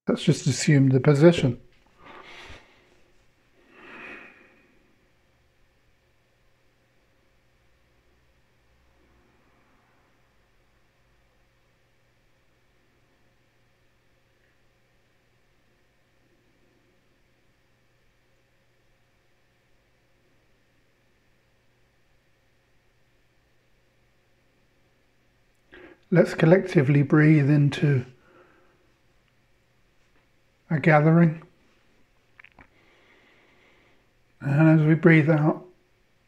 Let's just assume the position. Let's collectively breathe into a gathering. And as we breathe out,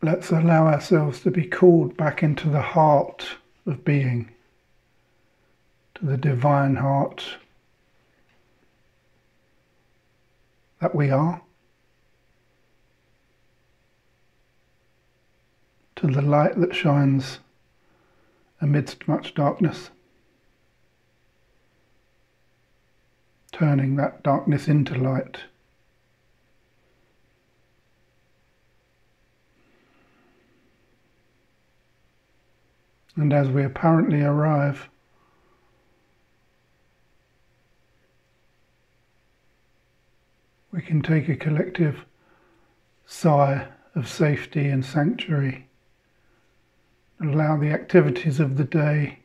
let's allow ourselves to be called back into the heart of being, to the divine heart that we are, to the light that shines amidst much darkness, turning that darkness into light. And as we apparently arrive, we can take a collective sigh of safety and sanctuary, and allow the activities of the day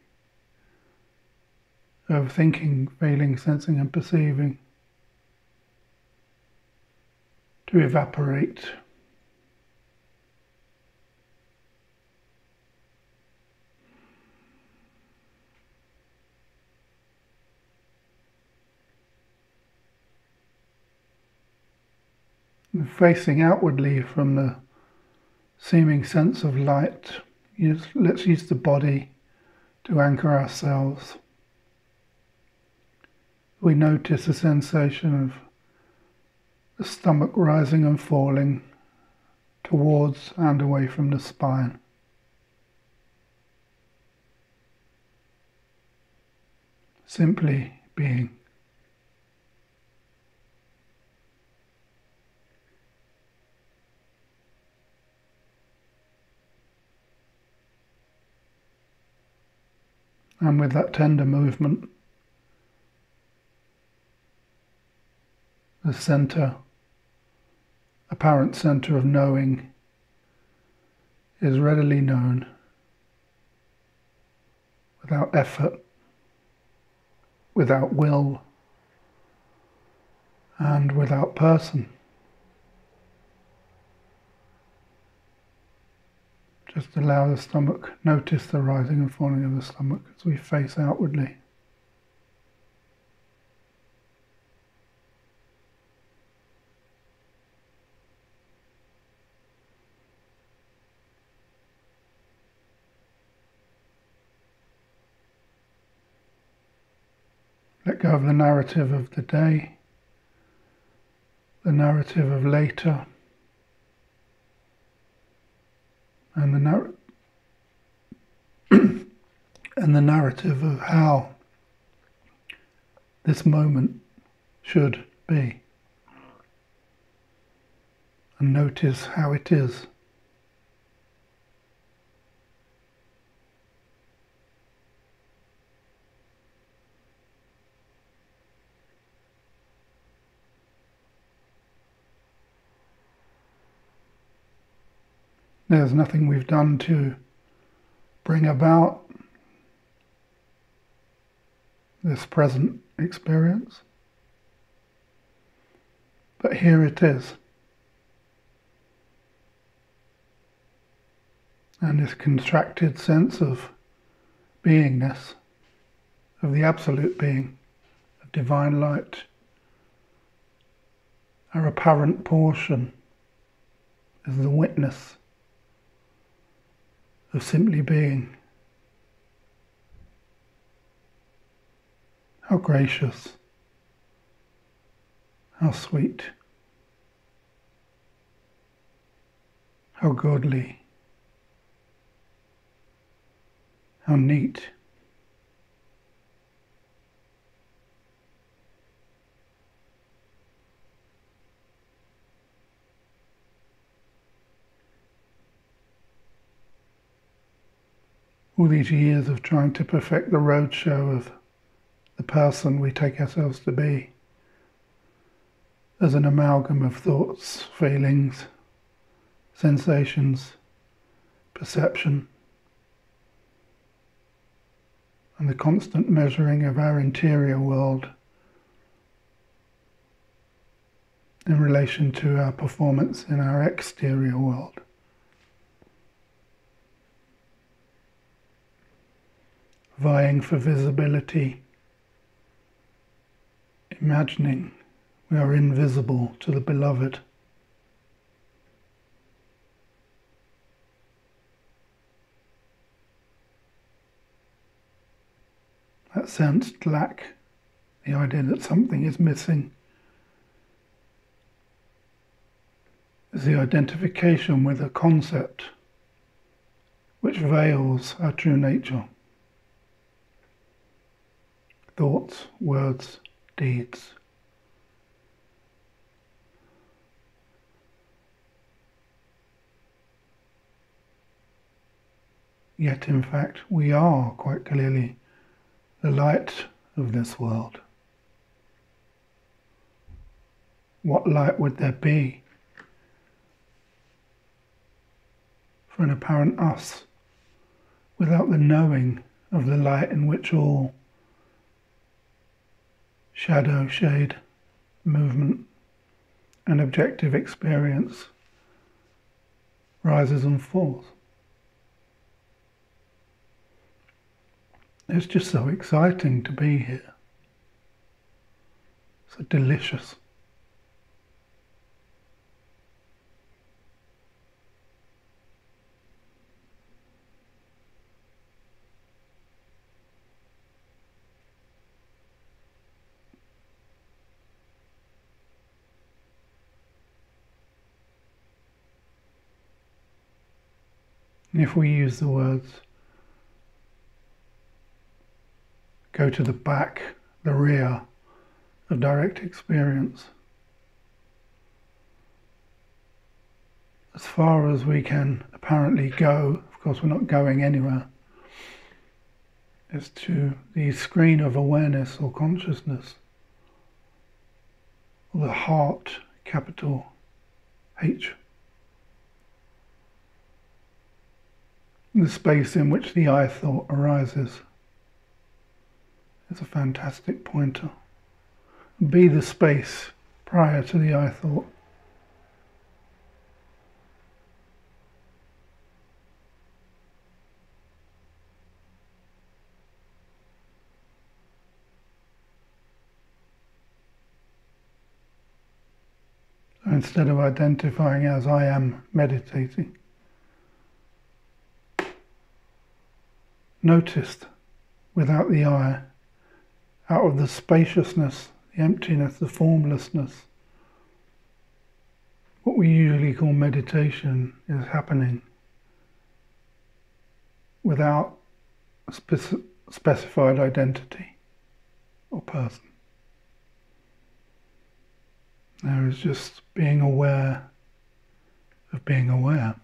of thinking, feeling, sensing and perceiving to evaporate. And facing outwardly from the seeming sense of light, let's use the body to anchor ourselves. We notice a sensation of the stomach rising and falling towards and away from the spine. Simply being. And with that tender movement, the center, apparent center of knowing is readily known without effort, without will, and without person. Just allow the stomach, notice the rising and falling of the stomach as we face outwardly. Let go of the narrative of the day, the narrative of later, and the narrative of how this moment should be. And notice how it is. There's nothing we've done to bring about this present experience, but here it is. And this contracted sense of beingness, of the absolute being, of divine light, our apparent portion is the witness of simply being. How gracious, how sweet, how godly, how neat. All these years of trying to perfect the roadshow of the person we take ourselves to be as an amalgam of thoughts, feelings, sensations, perception, and the constant measuring of our interior world in relation to our performance in our exterior world. Vying for visibility, imagining we are invisible to the beloved. That sensed lack, the idea that something is missing, is the identification with a concept which veils our true nature. Thoughts, words, deeds. Yet in fact we are quite clearly the light of this world. What light would there be for an apparent us without the knowing of the light in which all shadow, shade, movement, and objective experience rises and falls? It's just so exciting to be here, so delicious. And if we use the words, go to the back, the rear of direct experience, as far as we can apparently go, of course we're not going anywhere, is to the screen of awareness or consciousness, or the heart, capital H. The space in which the I thought arises is a fantastic pointer. Be the space prior to the I thought. So instead of identifying as I am meditating, noticed without the I, out of the spaciousness, the emptiness, the formlessness, what we usually call meditation is happening without a specified identity or person. There is just being aware of being aware.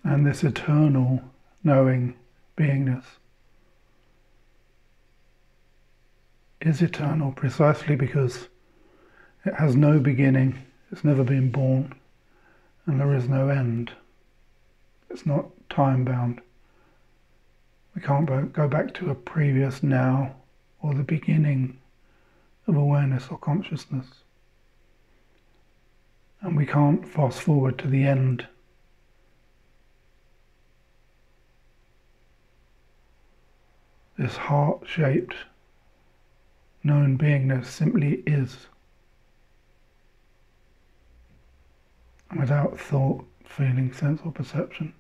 And this eternal knowing beingness is eternal precisely because it has no beginning, it's never been born, and there is no end. It's not time-bound. We can't go back to a previous now or the beginning of awareness or consciousness. And we can't fast forward to the end. This heart-shaped known beingness simply is. Without thought, feeling, sense or perception.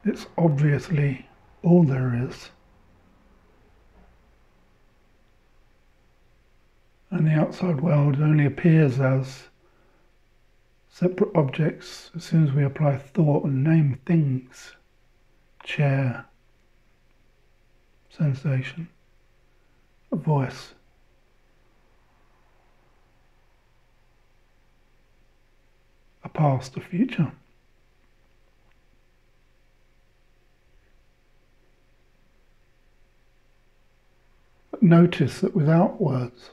It's obviously all there is. And the outside world only appears as separate objects as soon as we apply thought and name things. Chair, sensation, a voice, a past, a future. But notice that without words,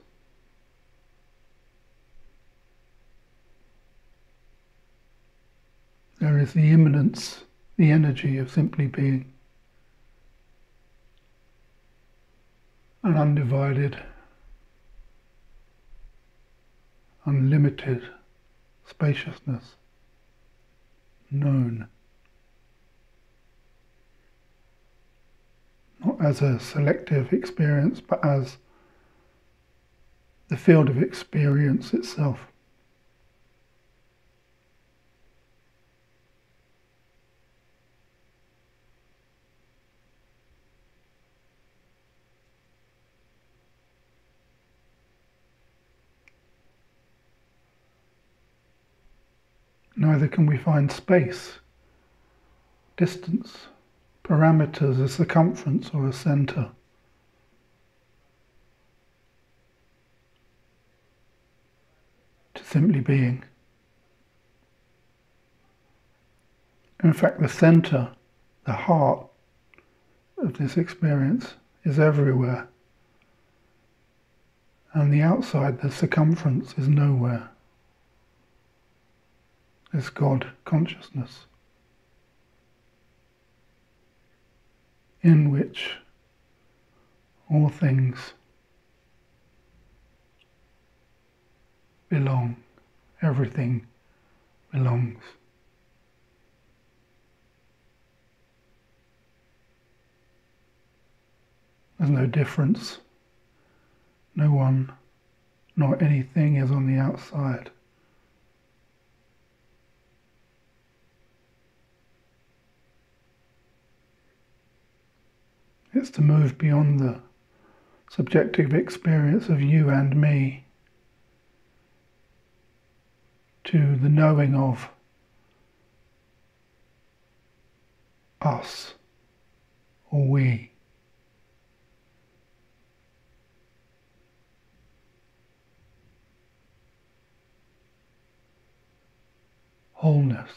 there is the immanence, the energy of simply being, an undivided, unlimited spaciousness, known, not as a selective experience, but as the field of experience itself. Neither can we find space, distance, parameters, a circumference or a center. To simply being. In fact, the center, the heart of this experience is everywhere. And the outside, the circumference, is nowhere. It's God consciousness, in which all things belong, everything belongs. There's no difference. No one, nor anything is on the outside. It's to move beyond the subjective experience of you and me to the knowing of us or we. Wholeness.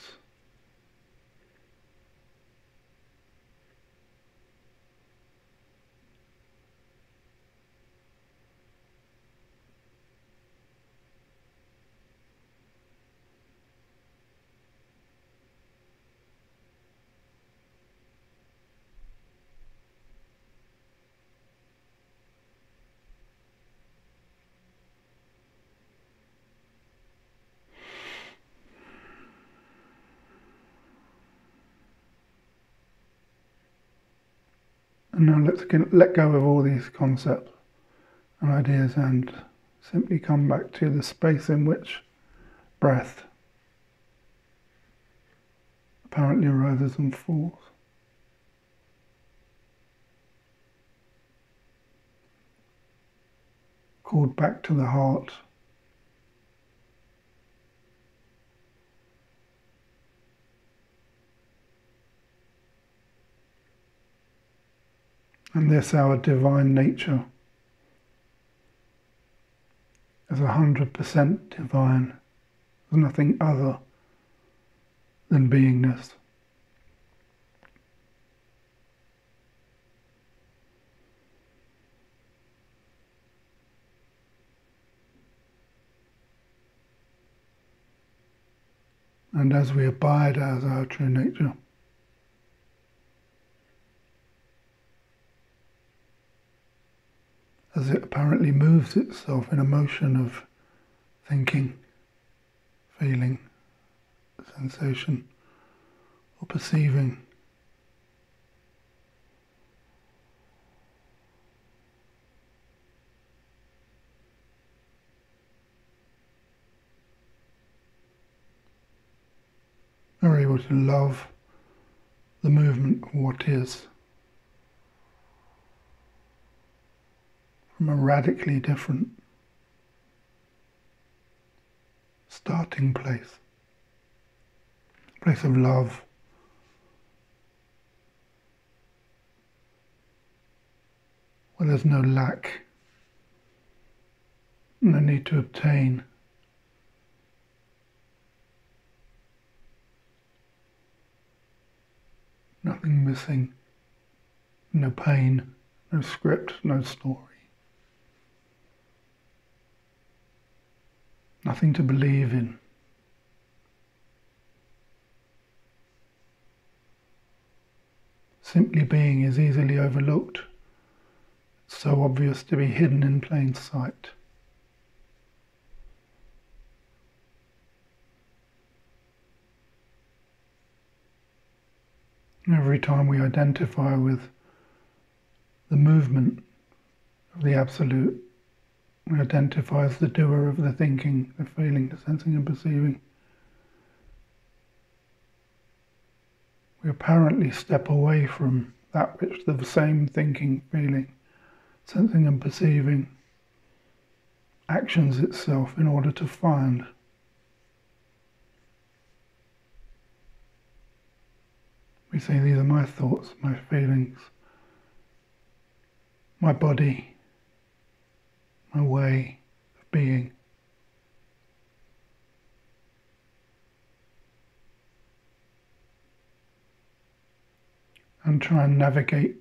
And now let's let go of all these concepts and ideas and simply come back to the space in which breath apparently rises and falls. Called back to the heart. And this, our divine nature, is 100% divine. There's nothing other than beingness. And as we abide as our true nature, as it apparently moves itself in a motion of thinking, feeling, sensation, or perceiving, we're able to love the movement of what is from a radically different starting place, place of love, there's no lack, no need to obtain. Nothing missing, no pain, no script, no story. Nothing to believe in. Simply being is easily overlooked. It's so obvious to be hidden in plain sight. Every time we identify with the movement of the Absolute, we identify as the doer of the thinking, the feeling, the sensing and perceiving. We apparently step away from that which the same thinking, feeling, sensing and perceiving actions itself in order to find. We say, these are my thoughts, my feelings, my body, my way of being. And try and navigate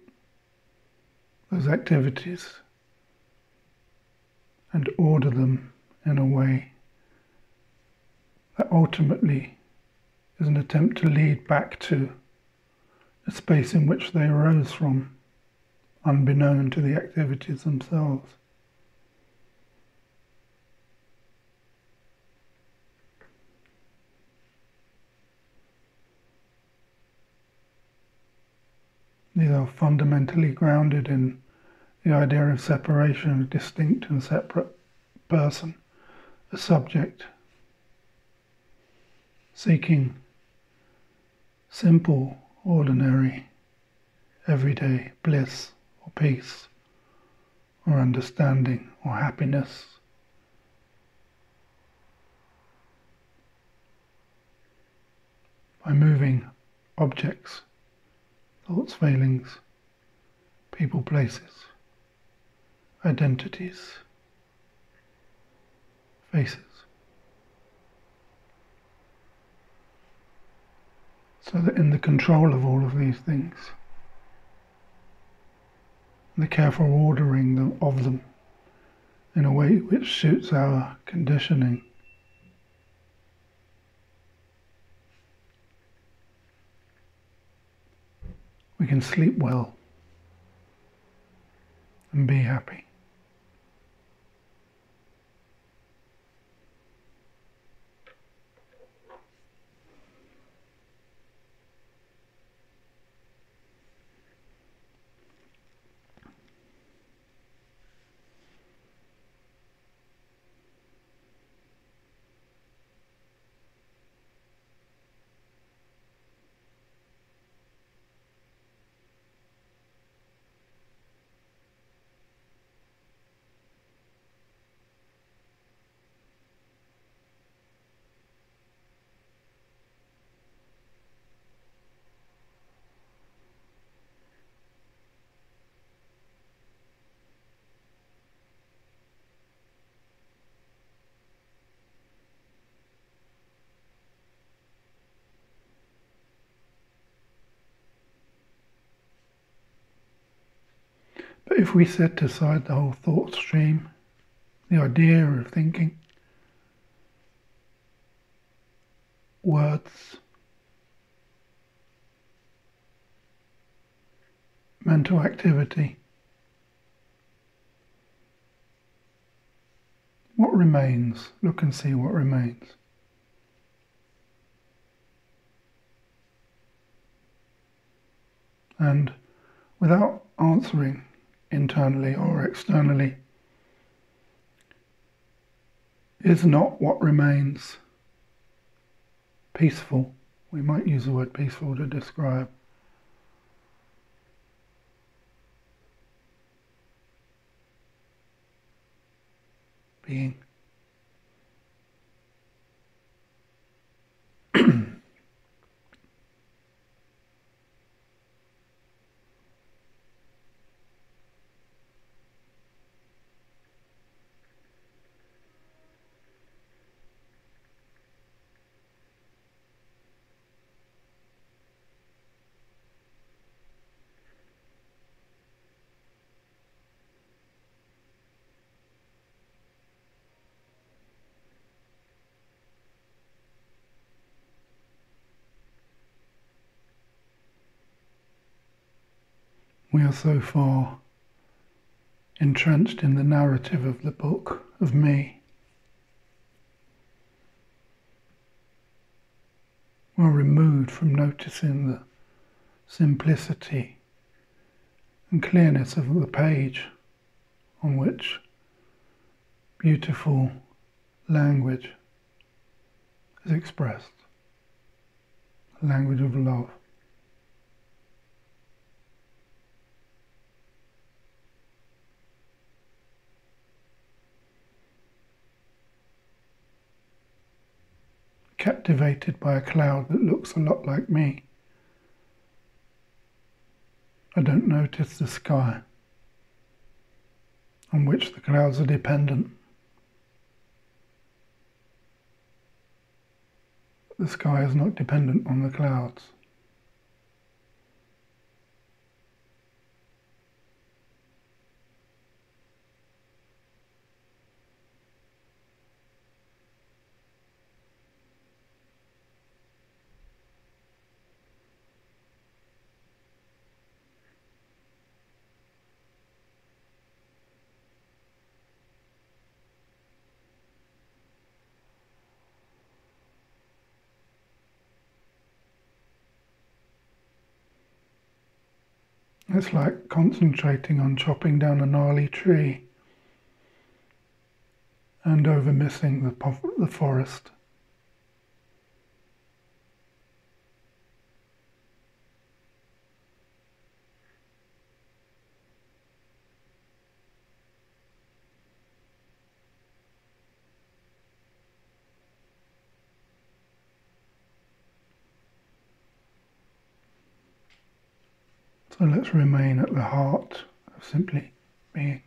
those activities and order them in a way that ultimately is an attempt to lead back to the space in which they arose from, unbeknown to the activities themselves. These are fundamentally grounded in the idea of separation, a distinct and separate person, a subject, seeking simple, ordinary, everyday bliss or peace or understanding or happiness. By moving objects, thoughts, feelings, people, places, identities, faces. So that in the control of all of these things, the careful ordering of them in a way which suits our conditioning, we can sleep well and be happy. But if we set aside the whole thought stream, the idea of thinking, words, mental activity, what remains? Look and see what remains. And without answering internally or externally, is not what remains peaceful? We might use the word peaceful to describe. Being. We are so far entrenched in the narrative of the book, of me. We're removed from noticing the simplicity and clearness of the page on which beautiful language is expressed, the language of love. Captivated by a cloud that looks a lot like me, I don't notice the sky on which the clouds are dependent. The sky is not dependent on the clouds. It's like concentrating on chopping down a gnarly tree and over missing the forest. So let's remain at the heart of simply being.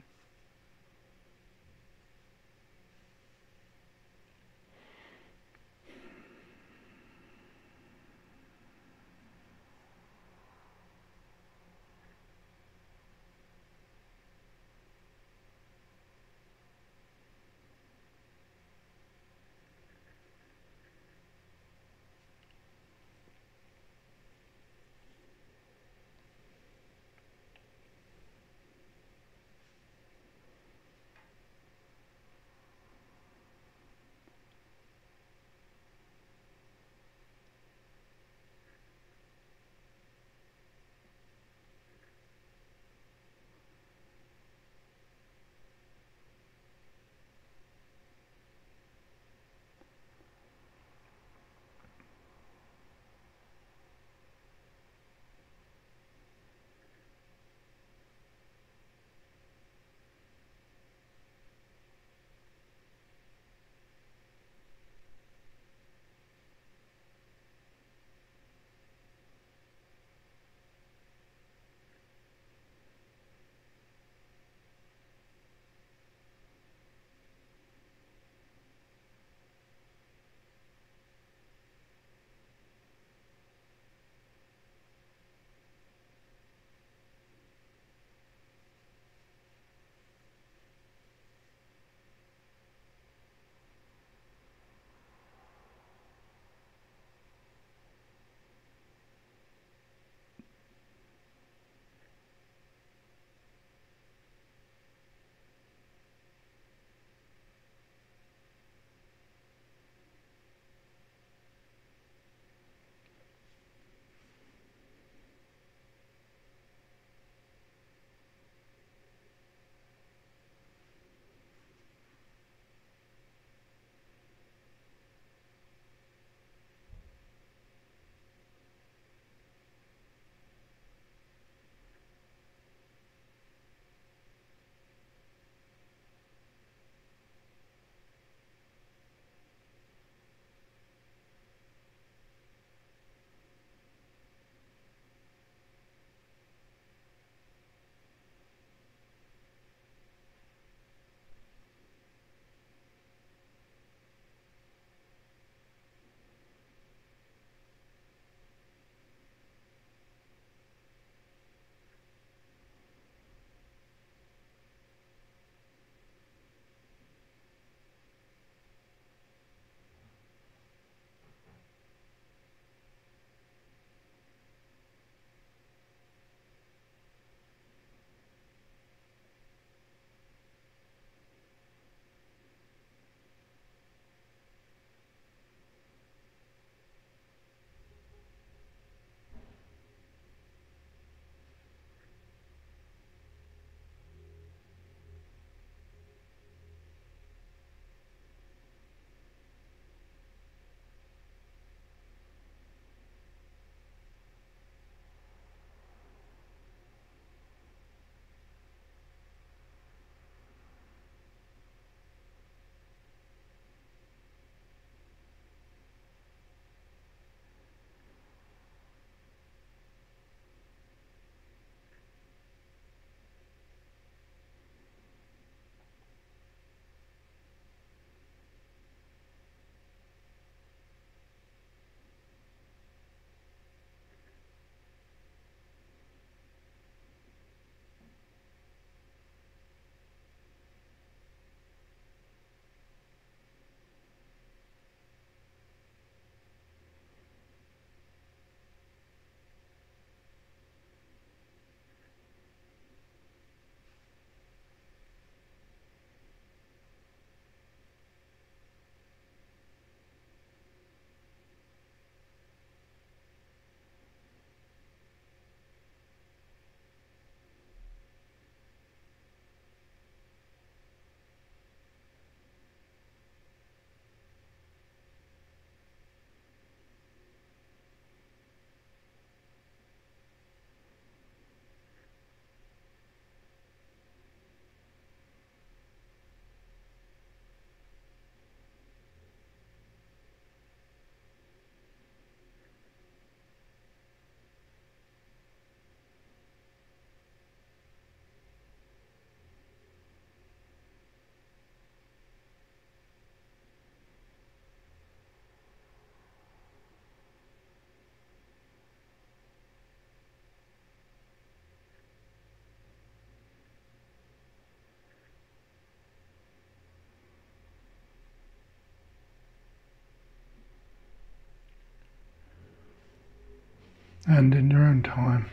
and in your own time.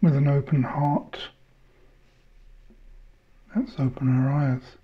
With an open heart, let's open our eyes.